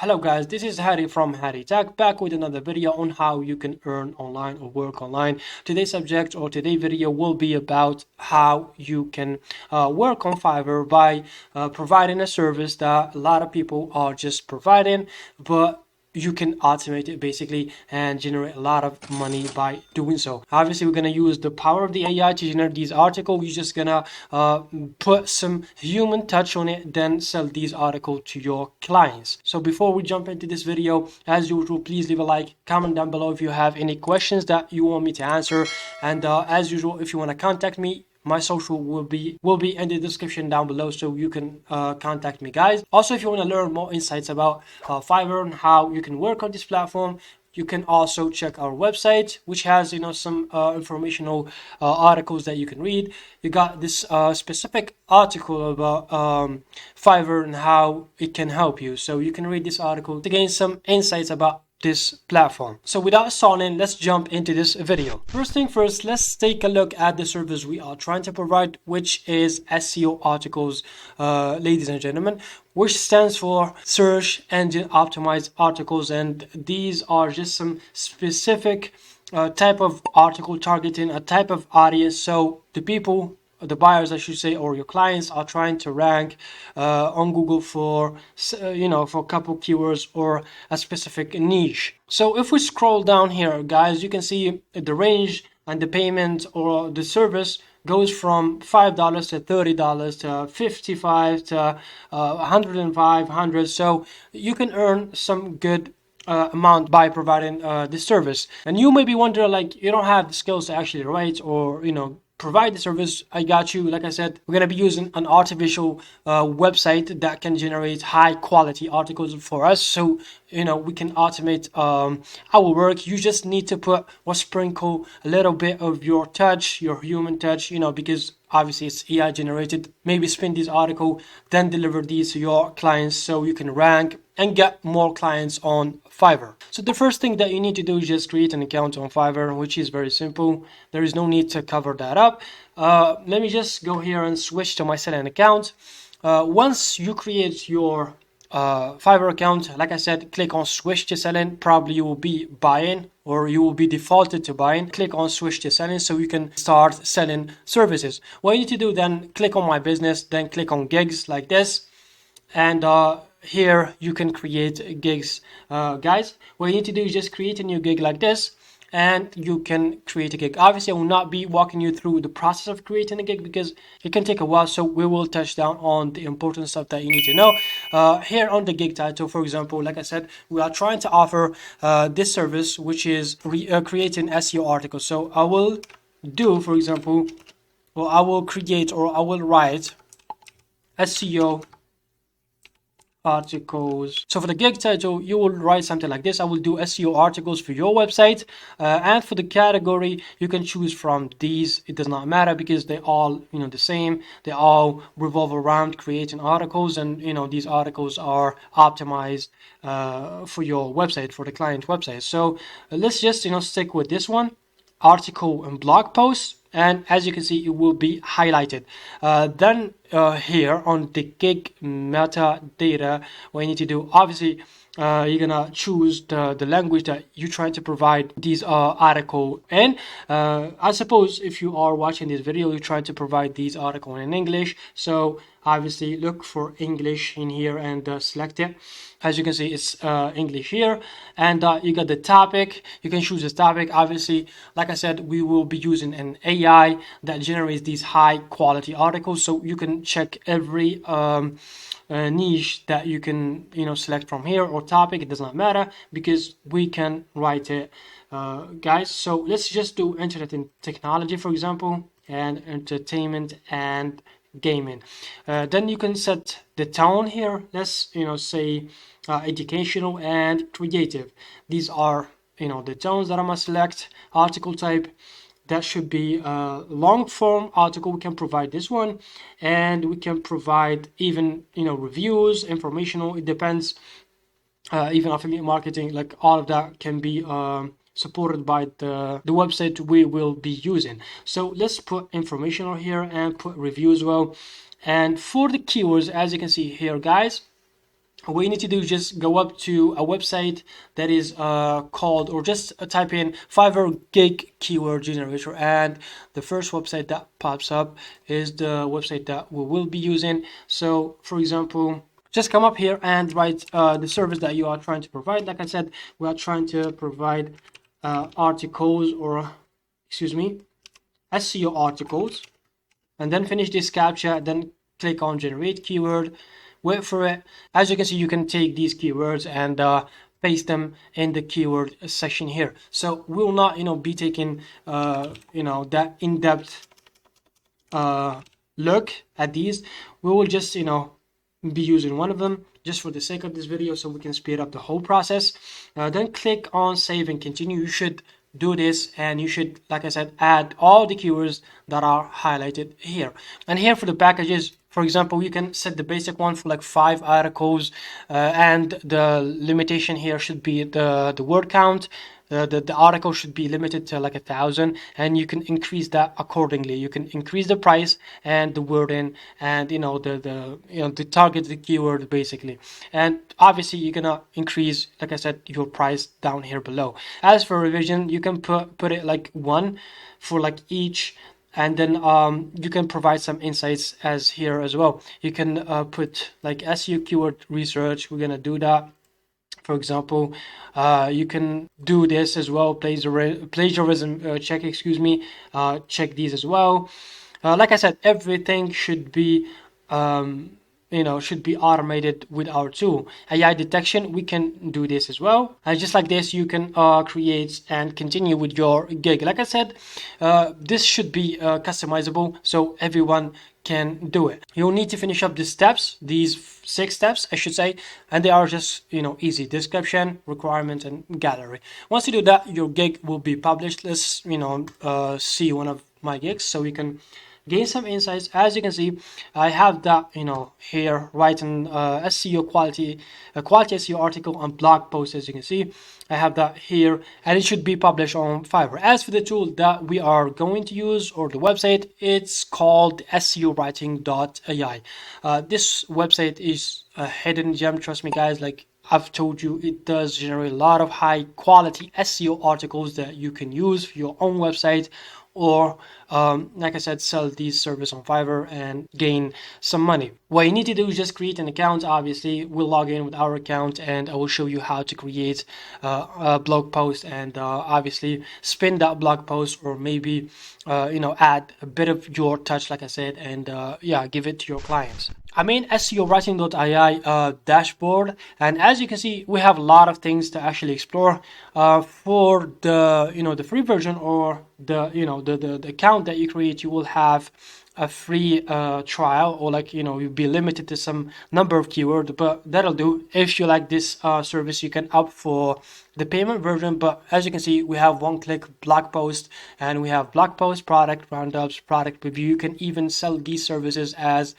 Hello guys, this is Harry from Harry Tech, back with another video on how you can earn online or work online. Today's subject or today's video will be about how you can work on Fiverr by providing a service that a lot of people are just providing, but you can automate it basically and generate a lot of money by doing so. Obviously, we're going to use the power of the AI to generate these articles. You're just going to put some human touch on it, then sell these articles to your clients. So before we jump into this video, as usual, please leave a like, comment down below if you have any questions that you want me to answer. And as usual, if you want to contact me, my social will be in the description down below, so you can contact me, guys. Also, if you want to learn more insights about Fiverr and how you can work on this platform, you can also check our website, which has some informational articles that you can read. You got this specific article about Fiverr and how it can help you, so you can read this article to gain some insights about this platform. So without stalling, let's jump into this video. First thing first, let's take a look at the service we are trying to provide, which is SEO articles, ladies and gentlemen, which stands for search engine optimized articles. And these are just some specific type of article targeting a type of audience. So the buyers, I should say, or your clients are trying to rank on Google for for a couple keywords or a specific niche. So if we scroll down here, guys, you can see the range and the payment or the service goes from $5 to $30 to $55 to $105. So you can earn some good amount by providing this service. And you may be wondering, like, you don't have the skills to actually write or provide the service. I got you. Like I said, we're going to be using an artificial website that can generate high quality articles for us, so we can automate our work. You just need to put or sprinkle a little bit of your touch, your human touch, because obviously it's AI generated. Maybe spin this article, then deliver these to your clients so you can rank and get more clients on Fiverr. So the first thing that you need to do is just create an account on Fiverr, which is very simple. There is no need to cover that up. Let me just go here and switch to my selling account. Once you create your Fiverr account, like I said, click on switch to selling. Probably you will be buying, or you will be defaulted to buying. Click on switch to selling so you can start selling services. What you need to do then, click on my business, then click on gigs like this, and here you can create gigs, guys. What you need to do is just create a new gig like this, and you can create a gig. Obviously, I will not be walking you through the process of creating a gig because it can take a while, so we will touch down on the important stuff that you need to know. Here on the gig title, for example, like I said, we are trying to offer this service, which is creating SEO articles. So I will do, for example, well, I will create or I will write SEO articles. So for the gig title, you will write something like this. I will do SEO articles for your website, and for the category, you can choose from these. It does not matter because they all the same. They all revolve around creating articles, and these articles are optimized for your website, for the client website. So let's just stick with this one, article and blog posts. And as you can see, it will be highlighted. Then here on the gig metadata, what you need to do, obviously, you're gonna choose the language that you're trying to provide these article in. I suppose if you are watching this video, you're trying to provide these article in English. So obviously look for English in here and select it. As you can see, it's English here, and you got the topic. You can choose this topic. Obviously, like I said, we will be using an AI that generates these high quality articles, so you can check every niche that you can select from here, or topic. It does not matter because we can write it, guys. So let's just do internet and technology, for example, and entertainment and gaming. Then you can set the tone here. Let's say educational and creative. These are the tones that I'm gonna select. Article type, that should be a long form article. We can provide this one, and we can provide even reviews, informational. It depends. Even affiliate marketing, like all of that can be supported by the website we will be using. So let's put informational here and put review as well. And for the keywords, as you can see here, guys, what you need to do is just go up to a website that is called, or just type in Fiverr gig keyword generator, and the first website that pops up is the website that we will be using. So for example, just come up here and write the service that you are trying to provide. Like I said, we are trying to provide articles, or excuse me, SEO articles, and then finish this captcha, then click on generate keyword, wait for it. As you can see, you can take these keywords and paste them in the keyword section here. So we will not be taking that in-depth look at these. We will just be using one of them just for the sake of this video, so we can speed up the whole process. Then click on save and continue. You should do this, and you should, like I said, add all the keywords that are highlighted here. And here for the packages, for example, you can set the basic one for like 5 articles, and the limitation here should be the word count. The article should be limited to like 1,000, and you can increase that accordingly. You can increase the price and the wording, and the target, the keyword basically. And obviously you're gonna increase, like I said, your price down here below. As for revision, you can put it like 1 for like each, and then you can provide some insights as here as well. You can put like SEO keyword research. We're gonna do that. For example, you can do this as well, plagiarism check, excuse me, check these as well. Like I said, everything should be should be automated with our tool. AI detection, we can do this as well. Just like this, you can create and continue with your gig. Like I said, this should be customizable, so everyone can do it. You'll need to finish up the steps, these 6 steps I should say, and they are just easy: description, requirements, and gallery. Once you do that, your gig will be published. Let's see one of my gigs so we can gain some insights. As you can see, I have that here writing SEO quality SEO article and blog post. As you can see, I have that here, and it should be published on Fiverr. As for the tool that we are going to use, or the website, it's called SEOwriting.ai. This website is a hidden gem, trust me guys. Like I've told you, it does generate a lot of high quality SEO articles that you can use for your own website, or like I said, sell these services on Fiverr and gain some money. What you need to do is just create an account. Obviously, we'll log in with our account, and I will show you how to create a blog post, and obviously spin that blog post, or maybe add a bit of your touch, like I said, and yeah, give it to your clients. I'm in SEOwriting.ai dashboard, and as you can see, we have a lot of things to actually explore. For the the free version, or the account that you create, you will have a free trial, or like you'll be limited to some number of keywords, but that'll do. If you like this service, you can opt for the payment version. But as you can see, we have one-click blog post, and we have blog post, product roundups, product review. You can even sell these services as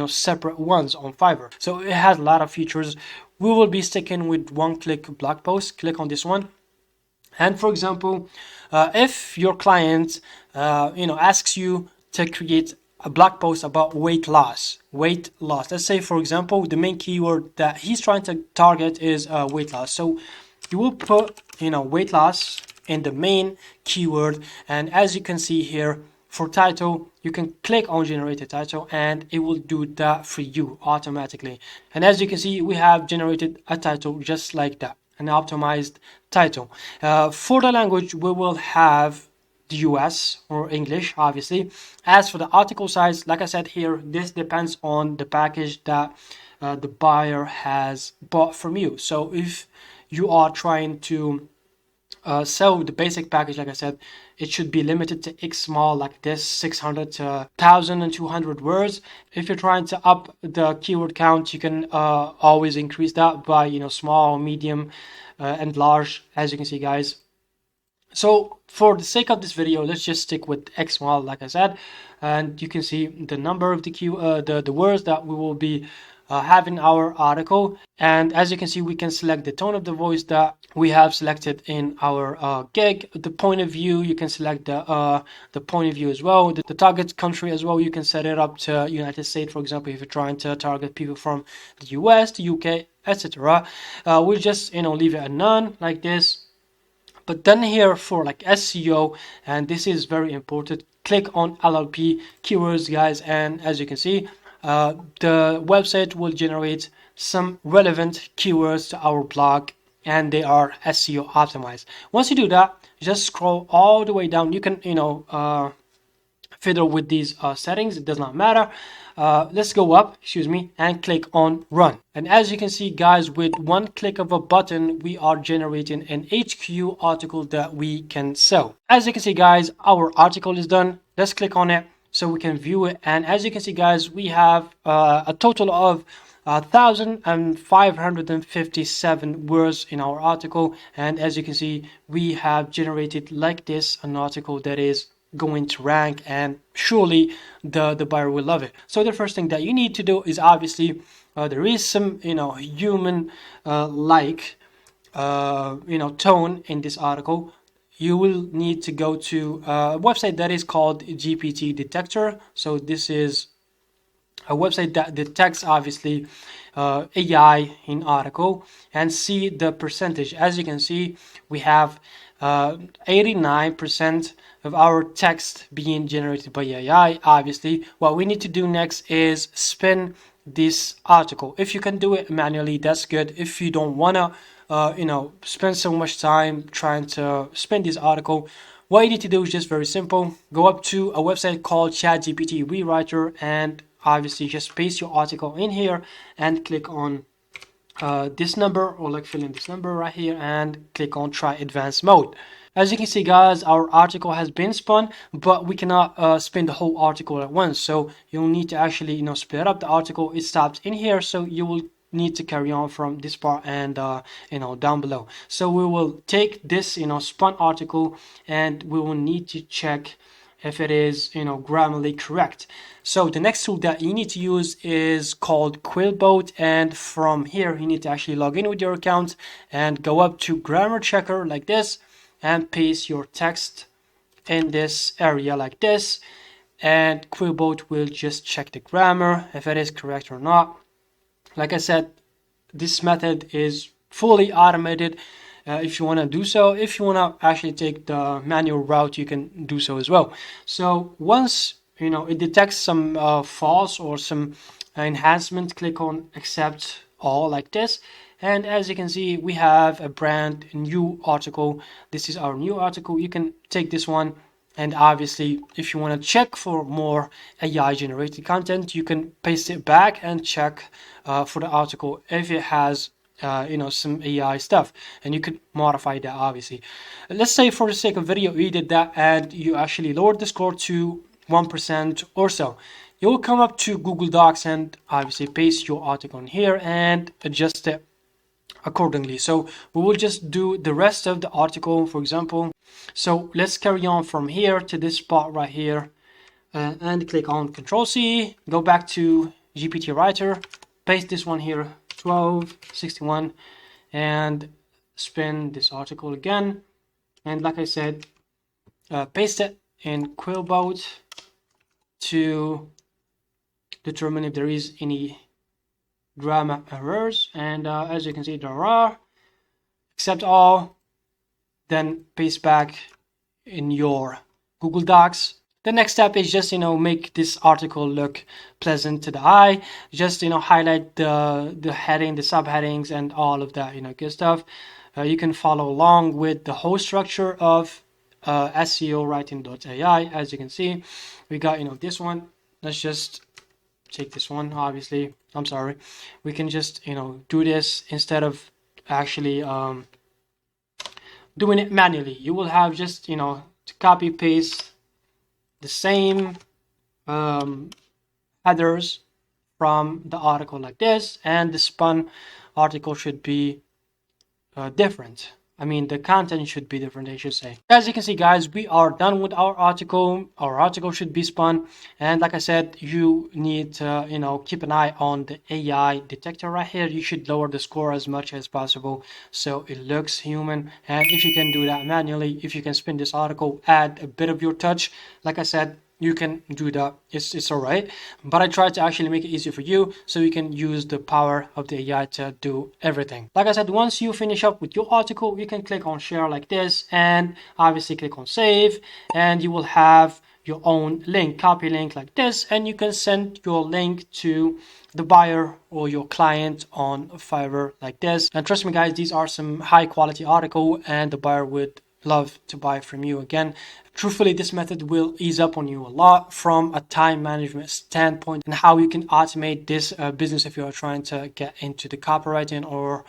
separate ones on Fiverr, so it has a lot of features. We will be sticking with one-click blog post. Click on this one, and for example, if your client asks you to create a blog post about weight loss. Let's say, for example, the main keyword that he's trying to target is weight loss. So you will put weight loss in the main keyword, and as you can see here, for title, you can click on generate a title, and it will do that for you automatically. And as you can see, we have generated a title just like that, an optimized title. For the language, we will have the US or English, obviously. As for the article size, like I said here, this depends on the package that the buyer has bought from you. So if you are trying to sell the basic package, like I said, it should be limited to X small, like this, 600 to 1,200 words. If you're trying to up the keyword count, you can always increase that by small, medium, and large, as you can see, guys. So for the sake of this video, let's just stick with X small, like I said, and you can see the number of the words that we will be having our article. And as you can see, we can select the tone of the voice that we have selected in our gig. The point of view, you can select the point of view as well. The target country as well, you can set it up to United States, for example, if you're trying to target people from the US, the UK, etc. We'll just leave it at none like this. But then here for like SEO, and this is very important, click on LLP keywords, guys, and as you can see, the website will generate some relevant keywords to our blog, and they are SEO optimized. Once you do that, just scroll all the way down. You can fiddle with these settings, it does not matter. Let's go up, and click on run. And as you can see, guys, with one click of a button, we are generating an HQ article that we can sell. As you can see, guys, our article is done. Let's click on it so we can view it. And as you can see, guys, we have a total of 1,557 words in our article. And as you can see, we have generated like this an article that is going to rank, and surely the buyer will love it. So the first thing that you need to do is obviously there is some human like tone in this article. You will need to go to a website that is called GPT detector. So this is a website that detects obviously AI in article, and see the percentage. As you can see, we have 89% of our text being generated by AI. Obviously, what we need to do next is spin this article. If you can do it manually, that's good. If you don't wanna spend so much time trying to spin this article, what you need to do is just very simple. Go up to a website called ChatGPT Rewriter, and obviously just paste your article in here and click on this number, or like fill in this number right here, and click on try advanced mode. As you can see, guys, our article has been spun, but we cannot spin the whole article at once. So you'll need to actually split up the article. It stops in here, so you will need to carry on from this part and down below. So we will take this spun article, and we will need to check if it is grammatically correct. So the next tool that you need to use is called Quillbot, and from here you need to actually log in with your account and go up to grammar checker like this, and paste your text in this area like this, and Quillbot will just check the grammar if it is correct or not. Like I said, this method is fully automated. If you want to do so, if you want to actually take the manual route, you can do so as well. So once it detects some false or some enhancement, click on accept all like this. And as you can see, we have a brand new article. This is our new article. You can take this one, and obviously if you want to check for more AI generated content, you can paste it back and check for the article if it has some AI stuff, and you could modify that obviously. Let's say for the sake of video you did that and you actually lowered the score to 1% or so. You will come up to Google Docs and obviously paste your article in here and adjust it accordingly. So we will just do the rest of the article, for example. So let's carry on from here to this spot right here, and click on Control-C, go back to GPT Writer, paste this one here, 1261, and spin this article again. And like I said, paste it in Quillbot to determine if there is any grammar errors, and as you can see there are. Accept all, then paste back in your Google Docs. The next step is just make this article look pleasant to the eye. Just highlight the heading, the subheadings, and all of that good stuff. You can follow along with the whole structure of SEO writing.ai. As you can see, we got this one. Let's just take this one. Obviously, I'm sorry, we can just do this instead of actually doing it manually. You will have just to copy paste the same headers from the article like this, and the spun article should be different. I mean, the content should be different, I should say. As you can see, guys, we are done with our article. Our article should be spun. And like I said, you need to, keep an eye on the AI detector right here. You should lower the score as much as possible so it looks human. And if you can do that manually, if you can spin this article, add a bit of your touch. Like I said, you can do that. It's all right. But I try to actually make it easier for you so you can use the power of the AI to do everything. Like I said, once you finish up with your article, you can click on share like this and obviously click on save, and you will have your own link, copy link like this, and you can send your link to the buyer or your client on Fiverr like this. And trust me guys, these are some high quality article and the buyer would love to buy from you. Again, truthfully, this method will ease up on you a lot from a time management standpoint and how you can automate this business if you are trying to get into the copywriting or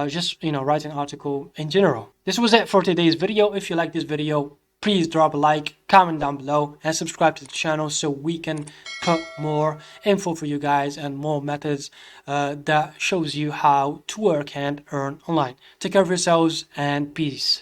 just write an article in general. This was it for today's video. If you like this video, please drop a like, comment down below, and subscribe to the channel so we can put more info for you guys and more methods that shows you how to work and earn online. Take care of yourselves and peace.